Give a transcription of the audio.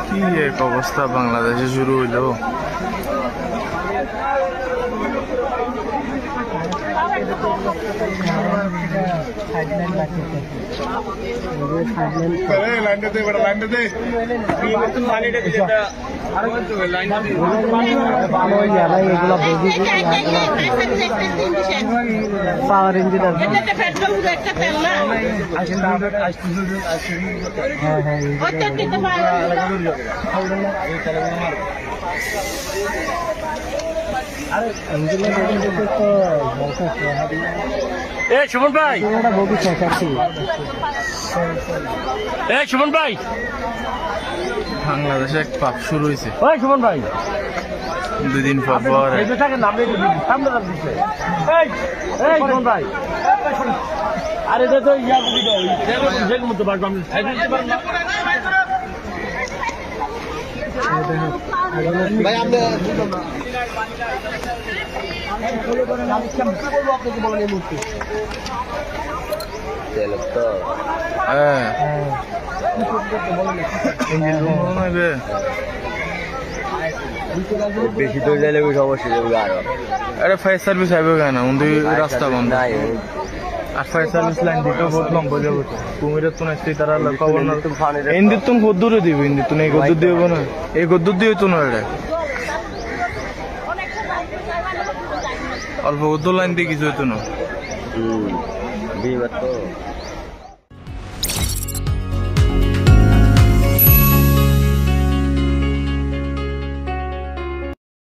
কি এক অবস্থা বাংলাদেশে শুরু হইলো। পাওয়ার ইঞ্জিন সুমন ভাই, সুমন ভাই, বাংলাদেশে এক পাপ শুরু হয়েছে। সুমন ভাই, 2 দিন পর পর সুমন ভাই, আরে তো ভাই আমরা বেশি দূর যাইলে সমস্যা যাবে আরো। আরে ফায়ার সার্ভিস আইবে কেন? রাস্তা বন্ধ। আর ফায়ার সার্ভিস লাইন দিতে বহুত লম্বা যাবে। কুমিরের তো নাচতে তারা খবর না। ইন্দির তুমি কদ্দূরে দিবে? ইন্দির তুমি এই কদ্দূর দিব না, এই কদ্দূর দিয়ে তো না। এটা অল্প কদ্দূর লাইন দিয়ে কিছু হইতো না। বিমার তো